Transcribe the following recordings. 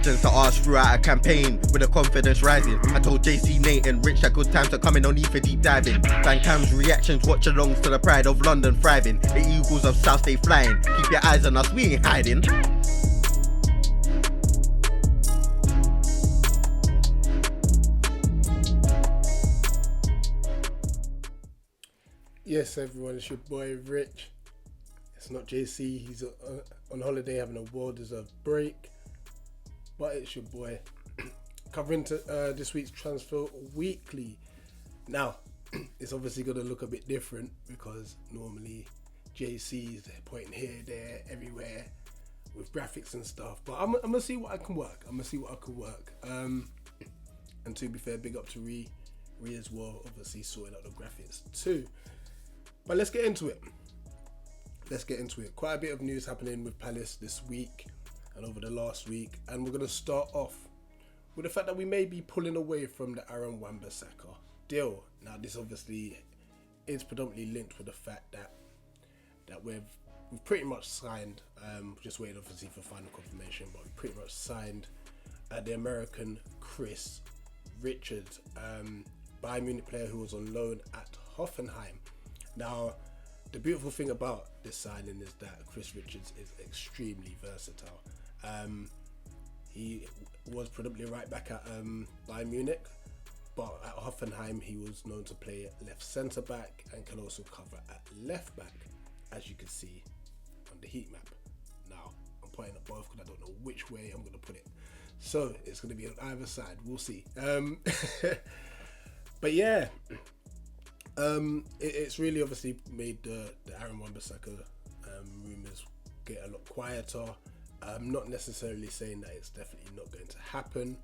questions to ask throughout a campaign with the confidence rising. I told JC, Nate and Rich that good times are coming, no need for deep diving. Van Cam's reactions, watch alongs to the pride of London thriving. The Eagles of South stay flying, keep your eyes on us, we ain't hiding. Yes, everyone, it's your boy Rich. It's not JC, he's on holiday having a well-deserved break. But it's your boy covering this week's Transfer Weekly. Now, it's obviously going to look a bit different because normally JC's pointing here, there, everywhere with graphics and stuff. But I'm going to see what I can work. And to be fair, big up to Ree as well, obviously sorting out the graphics too. But let's get into it. Quite a bit of news happening with Palace this week and over the last week. And we're going to start off with the fact that we may be pulling away from the Aaron Wan-Bissaka deal. Now, this obviously is predominantly linked with the fact that we've pretty much signed, just waiting obviously for final confirmation, but we pretty much signed the American Chris Richards, Bayern Munich player who was on loan at Hoffenheim. Now, the beautiful thing about this signing is that Chris Richards is extremely versatile. He was predominantly right back at Bayern Munich, but at Hoffenheim he was known to play at left centre back and can also cover at left back, as you can see on the heat map. Now, I'm pointing at both because I don't know which way I'm going to put it. So, it's going to be on either side. We'll see. But yeah, it's really obviously made the Aaron Wan-Bissaka rumours get a lot quieter. I'm not necessarily saying that it's definitely not going to happen,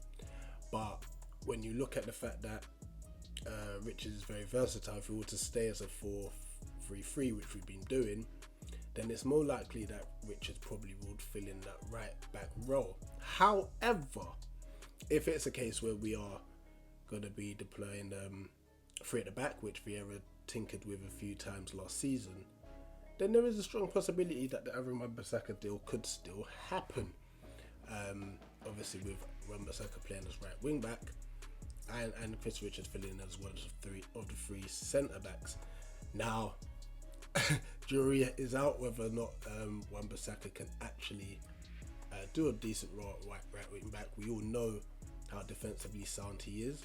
but when you look at the fact that Richards is very versatile, if he were to stay as a 4-3-3, which we've been doing, then it's more likely that Richards probably would fill in that right back role. However, if it's a case where we are going to be deploying three at the back, which Vieira tinkered with a few times last season, then there is a strong possibility that the Aaron Wan-Bissaka deal could still happen. Obviously with Wan-Bissaka playing as right wing back and Chris Richards filling in as one of the three centre backs. Now, jury is out whether or not Wan-Bissaka can actually do a decent role at right wing back. We all know how defensively sound he is.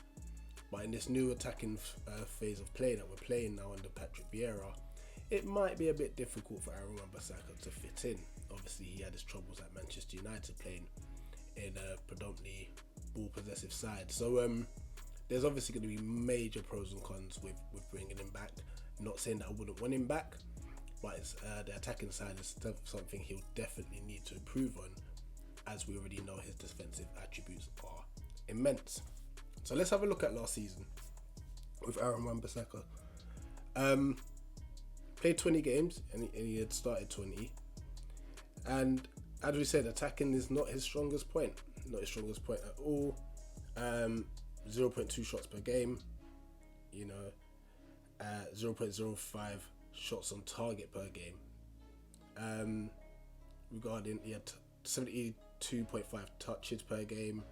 But in this new attacking phase of play that we're playing now under Patrick Vieira, it might be a bit difficult for Aaron Wan-Bissaka to fit in. Obviously, he had his troubles at Manchester United playing in a predominantly ball possessive side. So there's obviously going to be major pros and cons with bringing him back. Not saying that I wouldn't want him back, but it's, the attacking side is something he'll definitely need to improve on, as we already know his defensive attributes are immense. So let's have a look at last season with Aaron Wan-Bissaka. Played 20 games and he had started 20. And as we said, attacking is not his strongest point. Not his strongest point at all. 0.2 shots per game. 0.05 shots on target per game. Regarding, he had 72.5 touches per game.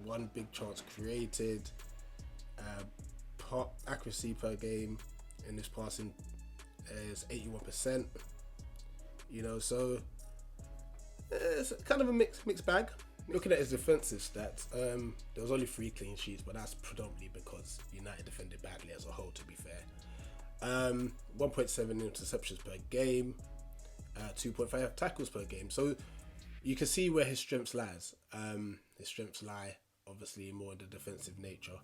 One big chance created, accuracy per game in this passing is 81%. So it's kind of a mixed bag. Looking at his defensive stats, there was only 3 clean sheets, but that's predominantly because United defended badly as a whole, to be fair. 1.7 interceptions per game, 2.5 tackles per game. So you can see where his strengths lies. His strengths lie obviously more in the defensive nature.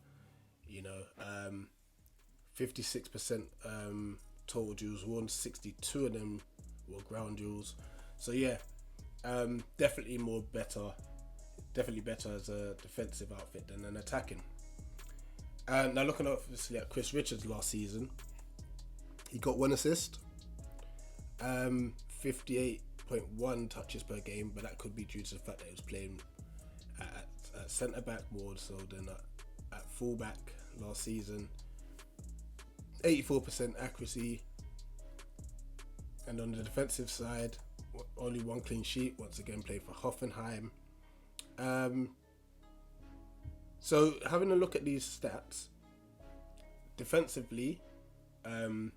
56% total duels won, 62 of them were ground duels. So yeah, definitely better as a defensive outfit than an attacking. Now looking obviously at Chris Richards last season, he got 1 assist, 58.1 touches per game, but that could be due to the fact that he was playing at centre back more so than at full back last season. 84% accuracy, and on the defensive side, only 1 clean sheet. Once again, played for Hoffenheim. So having a look at these stats, defensively, Aaron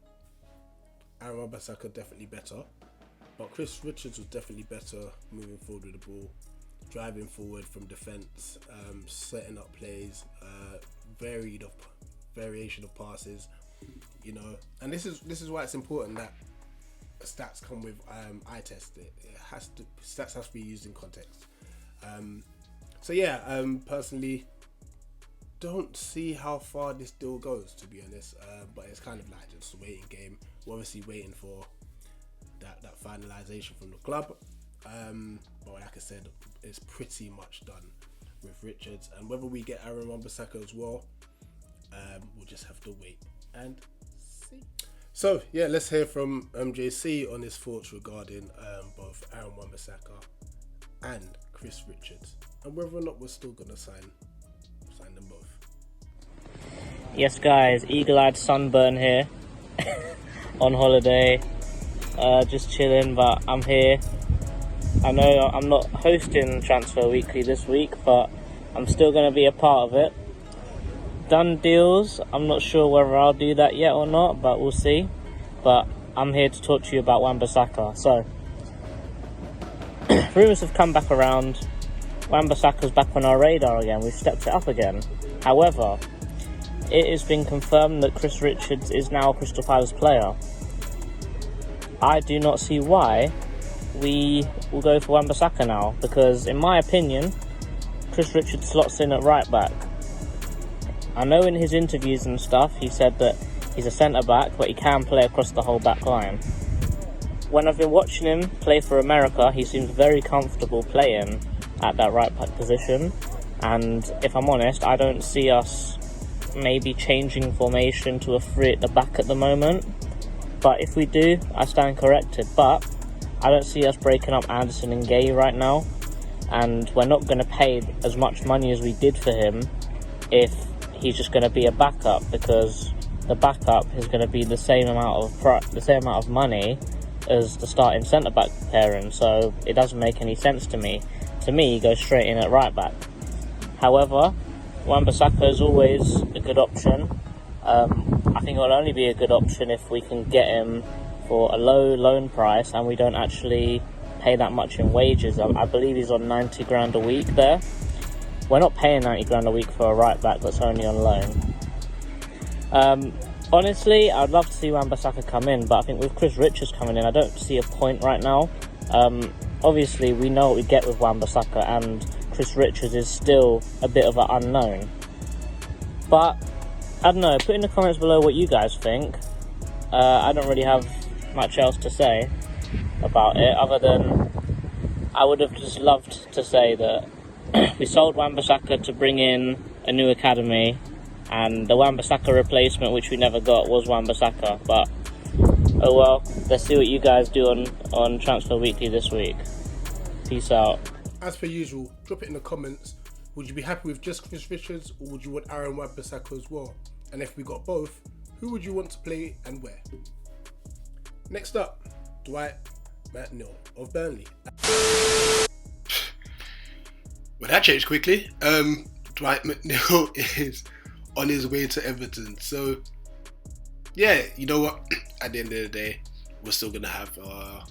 Wan-Bissaka definitely better, but Chris Richards was definitely better moving forward with the ball, driving forward from defence, setting up plays, variation of passes, you know. And this is why it's important that stats come with eye test. Stats has to be used in context. Personally, don't see how far this deal goes, to be honest. But it's kind of like just a waiting game. We're obviously waiting for that finalisation from the club. But like I said, it's pretty much done with Richards. And whether we get Aaron Wan-Bissaka as well, we'll just have to wait and see. So yeah, let's hear from JC on his thoughts regarding both Aaron Wan-Bissaka and Chris Richards, and whether or not we're still gonna sign them both. Yes, guys, eagle-eyed sunburn here on holiday, just chilling, but I'm here. I know I'm not hosting Transfer Weekly this week, but I'm still going to be a part of it. Done deals, I'm not sure whether I'll do that yet or not, but we'll see. But I'm here to talk to you about Wan-Bissaka. So, rumours have come back around. Wan-Bissaka's back on our radar again. We've stepped it up again. However, it has been confirmed that Chris Richards is now a Crystal Palace player. I do not see why we will go for Wan-Bissaka now, because in my opinion, Chris Richards slots in at right back. I know in his interviews and stuff he said that he's a centre back, but he can play across the whole back line. When I've been watching him play for America, he seems very comfortable playing at that right back position, and if I'm honest, I don't see us maybe changing formation to a three at the back at the moment. But if we do, I stand corrected. But I don't see us breaking up Anderson and Gay right now, and we're not going to pay as much money as we did for him if he's just going to be a backup, because the backup is going to be the same amount of money as the starting centre back pairing. So it doesn't make any sense to me. To me, he goes straight in at right back. However, Wan-Bissaka is always a good option. I think it will only be a good option if we can get him for a low loan price and we don't actually pay that much in wages. I believe he's on 90 grand a week there. We're not paying 90 grand a week for a right back that's only on loan. Honestly, I'd love to see Wan-Bissaka come in, but I think with Chris Richards coming in, I don't see a point right now. Obviously, we know what we get with Wan-Bissaka, and Chris Richards is still a bit of an unknown. But, I don't know, put in the comments below what you guys think. I don't really have much else to say about it, other than I would have just loved to say that we sold Wan-Bissaka to bring in a new academy, and the Wan-Bissaka replacement, which we never got, was Wan-Bissaka. But oh well, let's see what you guys do on Transfer Weekly this week. Peace out. As per usual, drop it in the comments. Would you be happy with just Chris Richards, or would you want Aaron Wan-Bissaka as well? And if we got both, who would you want to play and where? Next up, Dwight McNeil of Burnley. Well, that changed quickly. Dwight McNeil is on his way to Everton. So, yeah, you know what? At the end of the day, we're still going to have our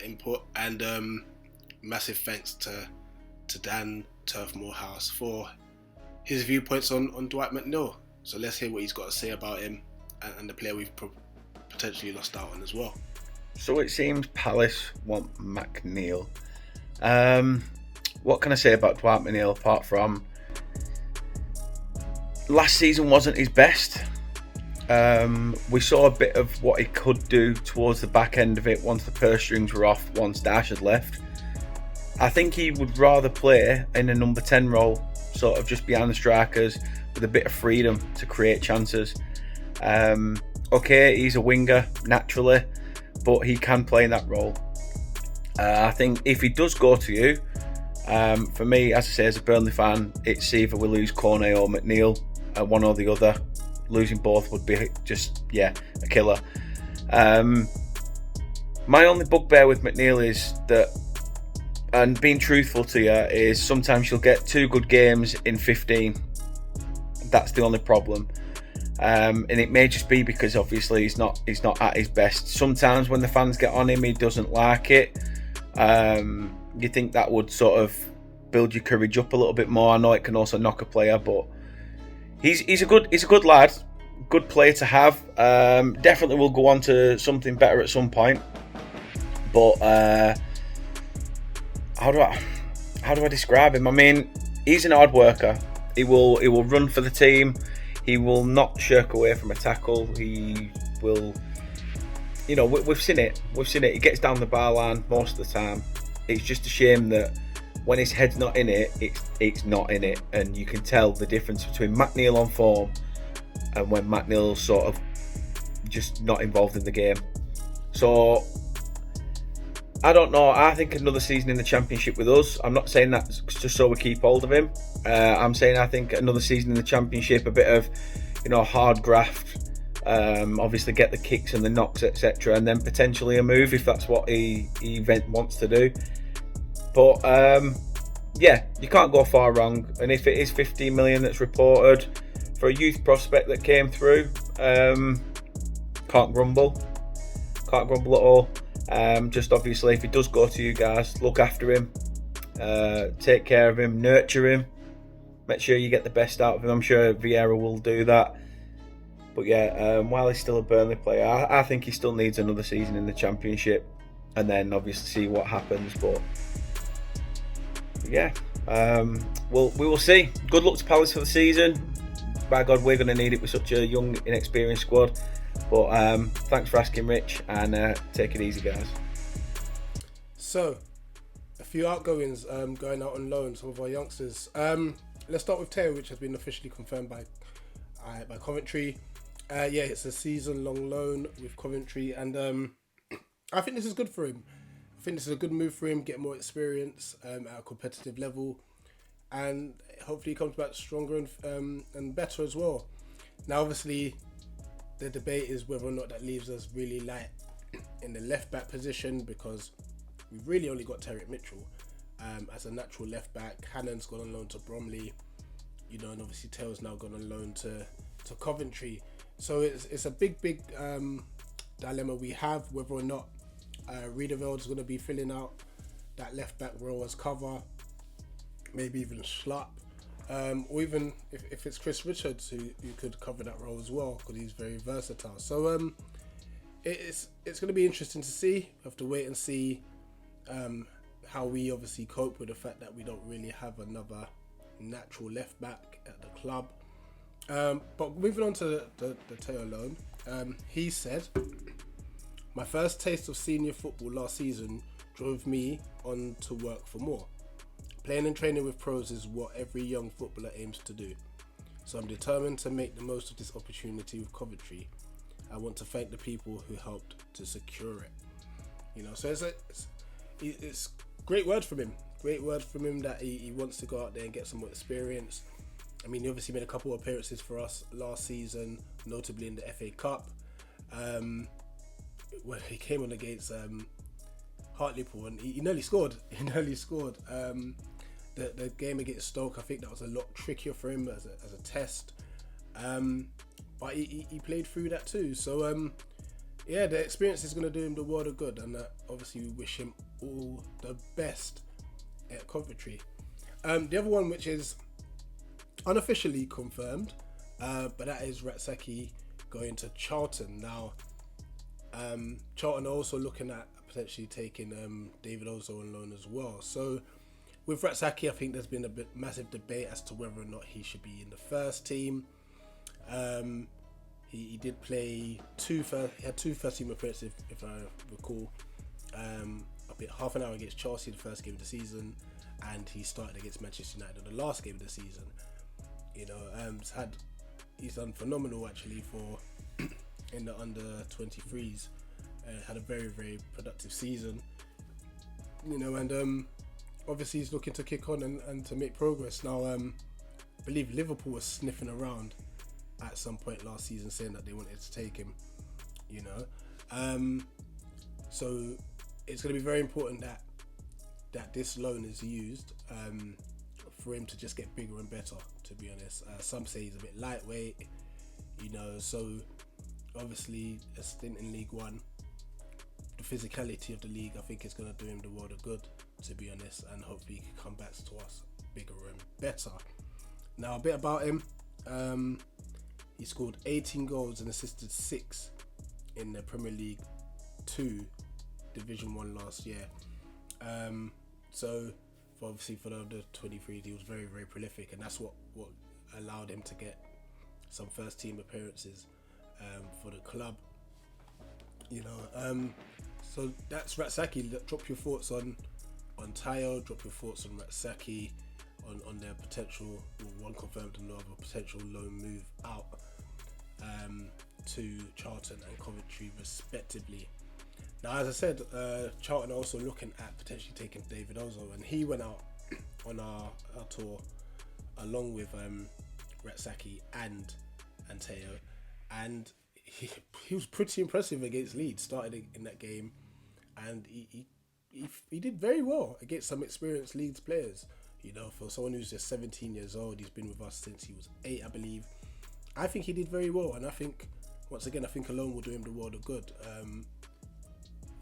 input. And massive thanks to Dan Turf Morehouse for his viewpoints on Dwight McNeil. So let's hear what he's got to say about him and the player we've potentially lost out on as well. So it seems Palace want McNeil. What can I say about Dwight McNeil apart from last season wasn't his best? We saw a bit of what he could do towards the back end of it once the purse strings were off, once Dash had left. I think he would rather play in a number 10 role, sort of just behind the strikers, with a bit of freedom to create chances. Okay, he's a winger naturally, but he can play in that role. I think if he does go to you, for me, as I say, as a Burnley fan, it's either we lose Cornet or McNeil, one or the other. Losing both would be just, a killer. My only bugbear with McNeil is that, and being truthful to you, is sometimes you'll get 2 good games in 15 That's the only problem. And it may just be because obviously he's not at his best. Sometimes when the fans get on him, he doesn't like it. You think that would sort of build your courage up a little bit more. I know it can also knock a player, but he's a good lad, good player to have. Definitely will go on to something better at some point. But how do I describe him? I mean, he's an hard worker. He will run for the team. He will not shirk away from a tackle. He will, we've seen it. He gets down the bar line most of the time. It's just a shame that when his head's not in it, it's not in it, and you can tell the difference between McNeil on form and when McNeil's sort of just not involved in the game. So I don't know. I think another season in the Championship with us. I'm not saying that just so we keep hold of him. I'm saying I think another season in the Championship, a bit of, hard graft. Obviously get the kicks and the knocks, etc., and then potentially a move if that's what he wants to do. But you can't go far wrong. And if it is 15 million that's reported for a youth prospect that came through, can't grumble at all. Just obviously, if he does go to you guys, look after him, take care of him, nurture him, make sure you get the best out of him. I'm sure Vieira will do that. But while he's still a Burnley player, I think he still needs another season in the Championship, and then obviously see what happens. But we will see. Good luck to Palace for the season. By God, we're going to need it with such a young, inexperienced squad. But thanks for asking, Rich, and take it easy, guys. So, a few outgoings going out on loan, some of our youngsters. Let's start with Teo, which has been officially confirmed by Coventry. It's a season-long loan with Coventry, and I think this is good for him. I think this is a good move for him, get more experience at a competitive level, and hopefully he comes back stronger and better as well. Now, obviously, the debate is whether or not that leaves us really light in the left-back position, because we've really only got Terrick Mitchell as a natural left-back. Hannon's gone on loan to Bromley, and obviously Teo's now gone on loan to Coventry. So it's a big dilemma we have, whether or not Riederveld's going to be filling out that left-back role as cover, maybe even Schlapp. Or even if it's Chris Richards who could cover that role as well, because he's very versatile. So it's going to be interesting to see. We have to wait and see how we obviously cope with the fact that we don't really have another natural left back at the club. But moving on to the Teo loan, he said, "My first taste of senior football last season drove me on to work for more. Playing and training with pros is what every young footballer aims to do. So I'm determined to make the most of this opportunity with Coventry. I want to thank the people who helped to secure it." So it's great word from him. Great word from him that he wants to go out there and get some more experience. I mean, he obviously made a couple of appearances for us last season, notably in the FA Cup, where he came on against Hartlepool, and he nearly scored. The game against Stoke, I think that was a lot trickier for him as a test, but he played through that too. So the experience is going to do him the world of good, and obviously we wish him all the best at Coventry. The other one, which is unofficially confirmed, but that is Ratsaki going to Charlton. Now, Charlton are also looking at potentially taking David Ozo on loan as well. So with Ratsaki, I think there's been a massive debate as to whether or not he should be in the first team. He did play he had two first team appearances, if I recall. Half an hour against Chelsea, the first game of the season, and he started against Manchester United in the last game of the season. He's done phenomenal actually for in the under 23s. Had a very, very productive season. And obviously he's looking to kick on and to make progress. Now, I believe Liverpool was sniffing around at some point last season saying that they wanted to take him. So it's going to be very important that this loan is used for him to just get bigger and better, to be honest. Some say he's a bit lightweight, so obviously a stint in League One, the physicality of the league, I think is going to do him the world of good, to be honest, and hopefully he can come back to us bigger and better. Now, a bit about him. He scored 18 goals and assisted 6 in the Premier League 2 Division 1 last year. So obviously for the under 23s, he was very, very prolific, and that's what allowed him to get some first team appearances for the club. So that's Ratsaki. Drop your thoughts on Tayo. Drop your thoughts on Ratsaki, on their potential, one confirmed and another potential loan move out to Charlton and Coventry respectively. Now, as I said, Charlton are also looking at potentially taking David Ozo, and he went out on our tour along with Ratsaki and Tayo, and he was pretty impressive against Leeds. Started in that game, and he did very well against some experienced Leeds players. For someone who's just 17 years old, he's been with us since he was 8, I believe. I think he did very well, and I think alone will do him the world of good.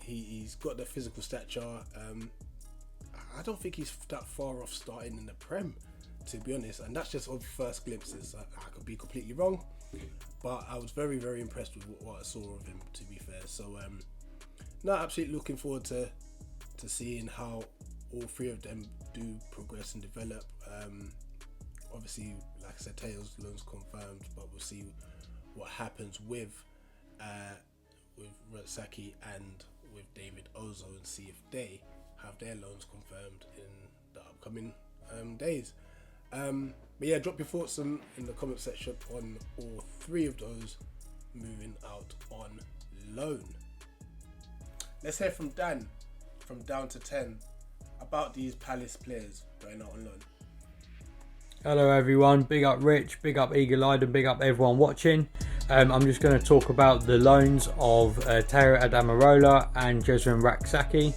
He's got the physical stature. I don't think he's that far off starting in the Prem, to be honest, and that's just on first glimpses. I could be completely wrong, but I was very, very impressed with what I saw of him, to be fair. So absolutely looking forward to seeing how all 3 of them do progress and develop. Obviously, like I said, Taylor's loan's confirmed, but we'll see what happens with Ratsaki and with David Ozo, and see if they have their loans confirmed in the upcoming days. But yeah, drop your thoughts in the comment section on all 3 of those moving out on loan. Let's hear from Dan from Down to 10 about these Palace players going out on loan. Hello everyone, big up Rich, big up Eagle Eyed, and big up everyone watching. I'm just going to talk about the loans of Teo Adamarola and Jezrin Raksaki.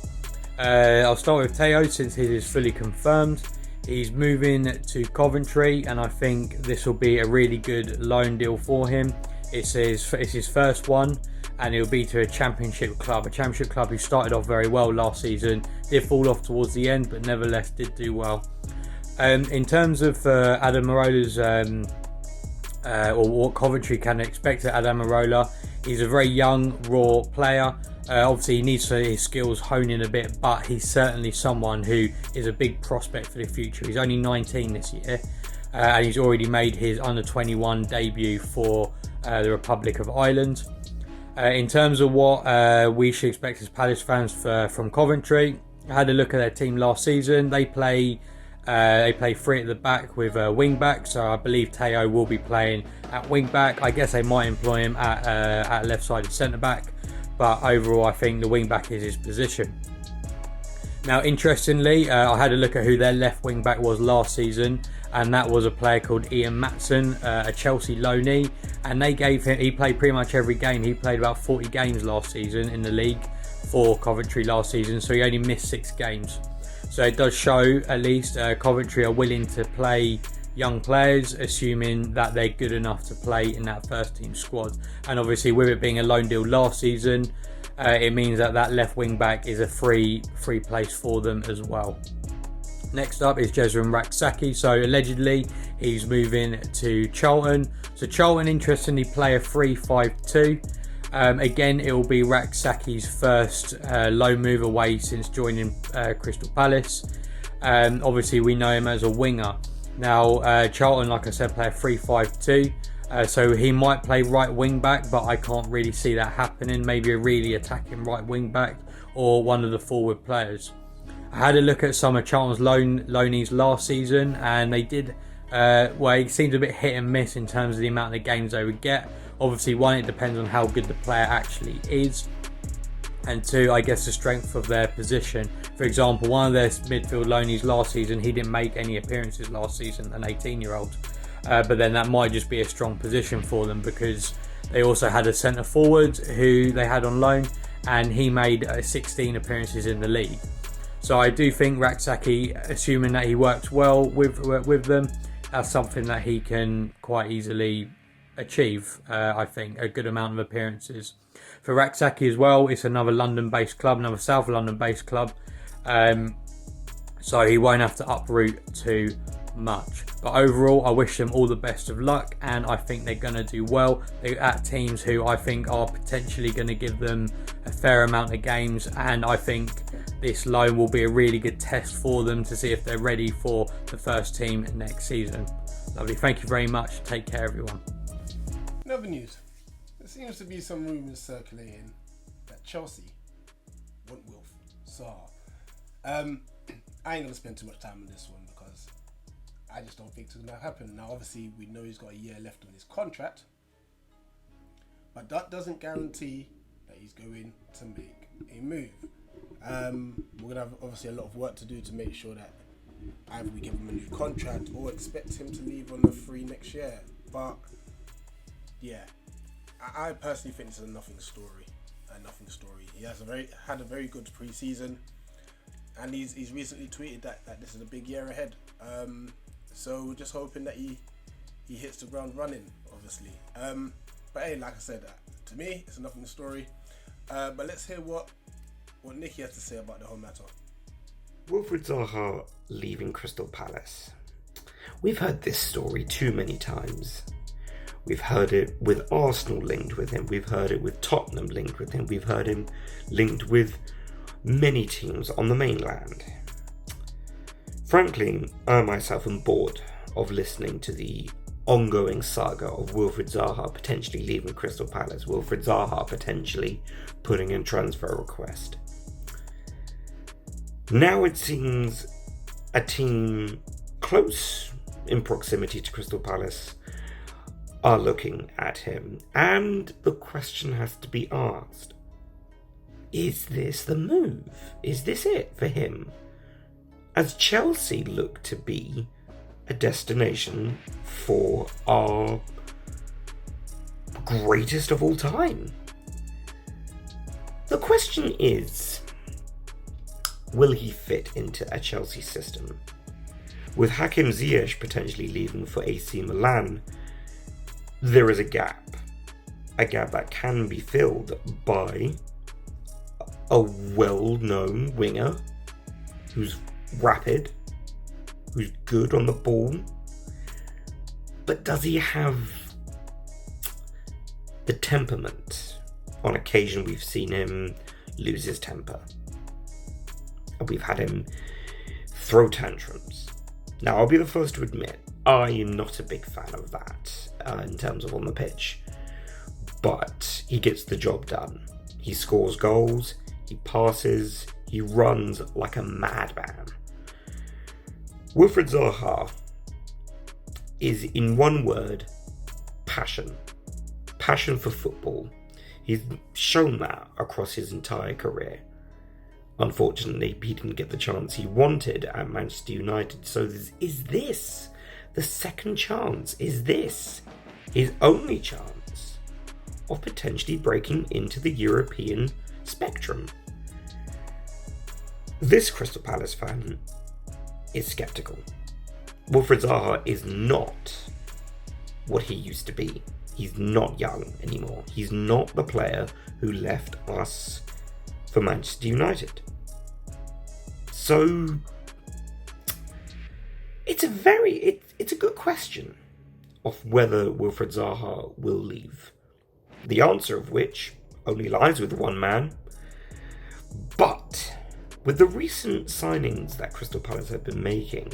I'll start with Teo since he is fully confirmed. He's moving to Coventry, and I think this will be a really good loan deal for him. It's his first one, and it'll be to a championship club who started off very well last season, did fall off towards the end, but nevertheless did do well. In terms of Adamarola's or what Coventry can expect at Adamarola, he's a very young, raw player. Obviously, he needs his skills hone in a bit, but he's certainly someone who is a big prospect for the future. He's only 19 this year, and he's already made his under-21 debut for the Republic of Ireland. In terms of what we should expect as Palace fans from Coventry, I had a look at their team last season. They play 3 at the back with a wing back, so I believe Teo will be playing at wing back. I guess they might employ him at left-sided centre back, but overall I think the wing back is his position. Now, interestingly, I had a look at who their left wing back was last season, and that was a player called Ian Matson, a Chelsea loanee, and he played pretty much every game. He played about 40 games last season in the league for Coventry last season, so he only missed 6 games. So it does show, at least, Coventry are willing to play young players, assuming that they're good enough to play in that first team squad. And obviously, with it being a loan deal last season, it means that left wing back is a free place for them as well. Next up is Jezrin Raksaki. So allegedly, he's moving to Charlton. So Charlton, interestingly, play a 3-5-2. Again, it will be Raksaki's first loan move away since joining Crystal Palace. Obviously, we know him as a winger. Now, Charlton, like I said, play a 3-5-2. So he might play right wing back, but I can't really see that happening. Maybe a really attacking right wing back or one of the forward players. I had a look at some of Charlton's loanees last season, and they did, it seemed a bit hit and miss in terms of the amount of games they would get. Obviously, 1, it depends on how good the player actually is, and 2, I guess the strength of their position. For example, one of their midfield loanees last season, he didn't make any appearances last season, an 18-year-old. But then that might just be a strong position for them, because they also had a centre forward who they had on loan, and he made 16 appearances in the league. So I do think Raksaki, assuming that he works well with them, that's something that he can quite easily achieve. I think a good amount of appearances for Raksaki as well. It's another London-based club, another South London-based club, so he won't have to uproot too much. But overall, I wish them all the best of luck, and I think they're going to do well. They're at teams who I think are potentially going to give them a fair amount of games, and I think this loan will be a really good test for them to see if they're ready for the first team next season. Lovely, thank you very much. Take care, everyone. In other news, there seems to be some rumours circulating that Chelsea want Wilf Zaha. I ain't going to spend too much time on this one because I just don't think it's going to happen. Now, obviously, we know he's got a year left on his contract, but that doesn't guarantee that he's going to make a move. We're going to have obviously a lot of work to do to make sure that either we give him a new contract or expect him to leave on the free next year. But yeah, I personally think this is a nothing story. He has had a very good pre-season, and he's recently tweeted that this is a big year ahead. So we're just hoping that he hits the ground running, obviously. But hey, like I said, to me, it's a nothing story. But let's hear what Nicky has to say about the whole matter. Wilfried Zaha leaving Crystal Palace. We've heard this story too many times. We've heard it with Arsenal linked with him. We've heard it with Tottenham linked with him. We've heard him linked with many teams on the mainland. Frankly, I myself am bored of listening to the ongoing saga of Wilfried Zaha potentially leaving Crystal Palace, Wilfried Zaha potentially putting in transfer request. Now it seems a team close in proximity to Crystal Palace are looking at him, and the question has to be asked: is this the move? Is this it for him? As Chelsea look to be a destination for our greatest of all time. The question is, will he fit into a Chelsea system? With Hakim Ziyech potentially leaving for AC Milan, there is a gap that can be filled by a well-known winger who's rapid, who's good on the ball, but does he have the temperament? On occasion we've seen him lose his temper, and we've had him throw tantrums. Now, I'll be the first to admit, I am not a big fan of that in terms of on the pitch, but he gets the job done. He scores goals, he passes, he runs like a madman. Wilfried Zaha is, in one word, passion. Passion for football. He's shown that across his entire career. Unfortunately, he didn't get the chance he wanted at Manchester United. So is this the second chance? Is this his only chance of potentially breaking into the European spectrum? This Crystal Palace fan is sceptical. Wilfried Zaha is not what he used to be. He's not young anymore. He's not the player who left us for Manchester United. So it's a good question of whether Wilfried Zaha will leave. The answer of which only lies with one man. But with the recent signings that Crystal Palace have been making,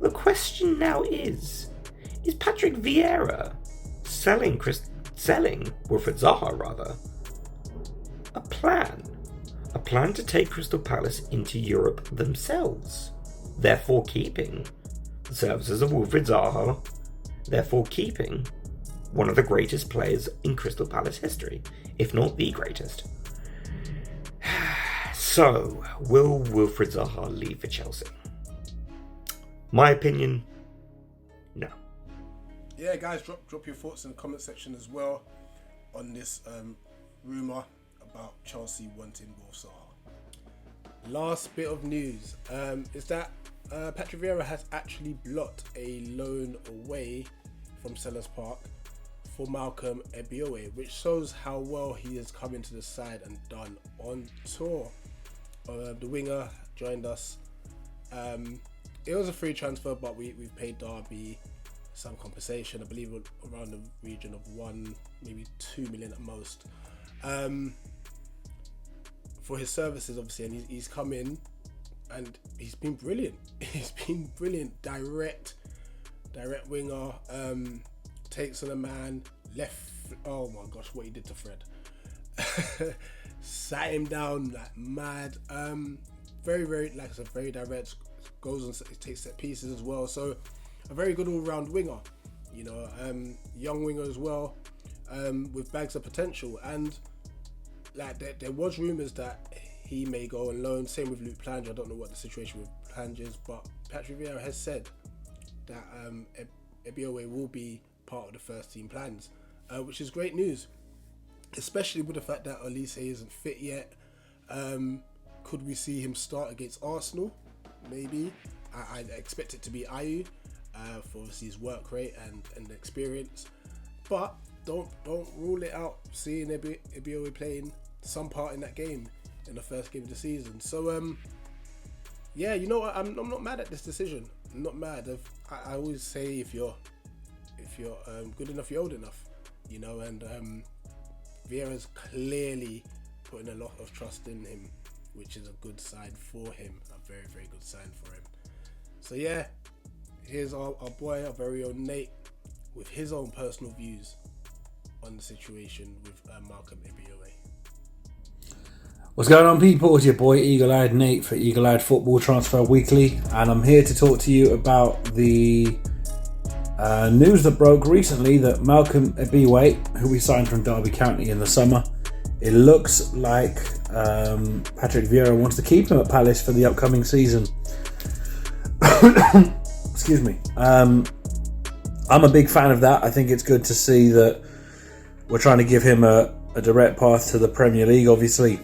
the question now is Patrick Vieira selling Wilfried Zaha rather a plan to take Crystal Palace into Europe themselves, therefore keeping the services of Wilfried Zaha, therefore keeping one of the greatest players in Crystal Palace history, if not the greatest. So, will Wilfried Zaha leave for Chelsea? My opinion, no. Yeah, guys, drop your thoughts in the comment section as well on this rumour about Chelsea wanting Wilf Zaha. last bit of news is that Patrick Vieira has actually blocked a loan away from Sellers Park for Malcolm Ebioe, which shows how well he has come into the side and done on tour. The winger joined us. It was a free transfer, but we've paid Derby some compensation. I believe around the region of 1, maybe 2 million at most, for his services, obviously. And he's come in and he's been brilliant. He's been brilliant. Direct winger. Takes on a man. Left. Oh my gosh, what he did to Fred. Sat him down like mad. Very, like I said, very direct. Goes and takes set pieces as well. So a very good all-round winger. You know, young winger as well, with bags of potential. And like there was rumours that he may go on loan. Same with Luke Plange. I don't know what the situation with Plange is, but Patrick Vieira has said that Ebioe will be part of the first team plans, which is great news, especially with the fact that Olise isn't fit yet. Could we see him start against Arsenal? Maybe. I expect it to be Ayew, for obviously his work rate and experience, but don't rule it out seeing Ebioe playing some part in that game, in the first game of the season. So yeah, you know what, I'm not mad at this decision. I'm not mad. I always say if you're good enough, you're old enough, you know, and Vieira's clearly putting a lot of trust in him, which is a good sign for him, a very, very good sign for him. So yeah, here's our boy, our very own Nate, with his own personal views on the situation with Malcolm Ebioe. What's going on, people? It's your boy Eagle-Eyed Nate for Eagle-Eyed Football Transfer Weekly, and I'm here to talk to you about the news that broke recently that Malcolm Ebioe, who we signed from Derby County in the summer, it looks like Patrick Vieira wants to keep him at Palace for the upcoming season. Excuse me. I'm a big fan of that. I think it's good to see that we're trying to give him a direct path to the Premier League. Obviously,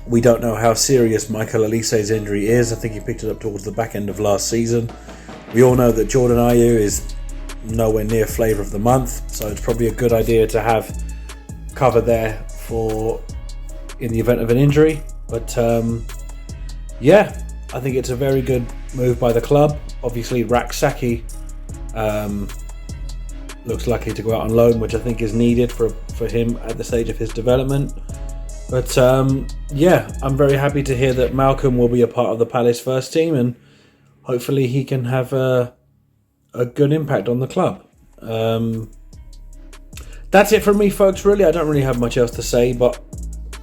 we don't know how serious Michael Olise's injury is. I think he picked it up towards the back end of last season. We all know that Jordan Ayew is nowhere near flavour of the month, so it's probably a good idea to have cover there for in the event of an injury. But yeah, I think it's a very good move by the club. Obviously, Raksaki looks likely to go out on loan, which I think is needed for him at the stage of his development. But yeah, I'm very happy to hear that Malcolm will be a part of the Palace first team, and hopefully he can have a good impact on the club. That's it from me, folks, really. I don't really have much else to say, but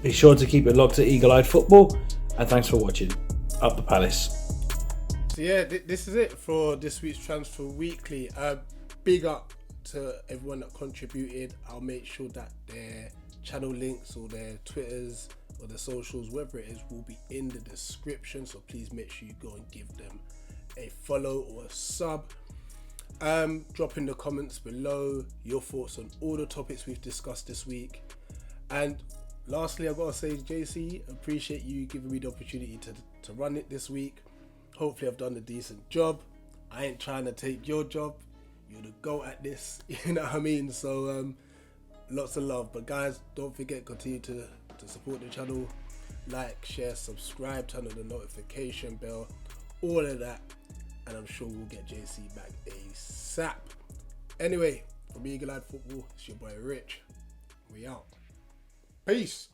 be sure to keep it locked to Eagle-Eyed Football, and thanks for watching. Up the Palace. So yeah, this is it for this week's Transfer Weekly. Big up to everyone that contributed. I'll make sure that their channel links or their Twitters or their socials, whatever it is, will be in the description, so please make sure you go and give them a follow or a sub. Drop in the comments below your thoughts on all the topics we've discussed this week. And lastly, I've got to say, JC, appreciate you giving me the opportunity to run it this week. Hopefully I've done a decent job. I ain't trying to take your job. You're the GOAT at this, you know what I mean? So lots of love. But guys, don't forget, continue to support the channel. Like, share, subscribe, turn on the notification bell, all of that. And I'm sure we'll get JC back ASAP. Anyway, from Eagle-Eyed Football, it's your boy Rich. We out. Peace.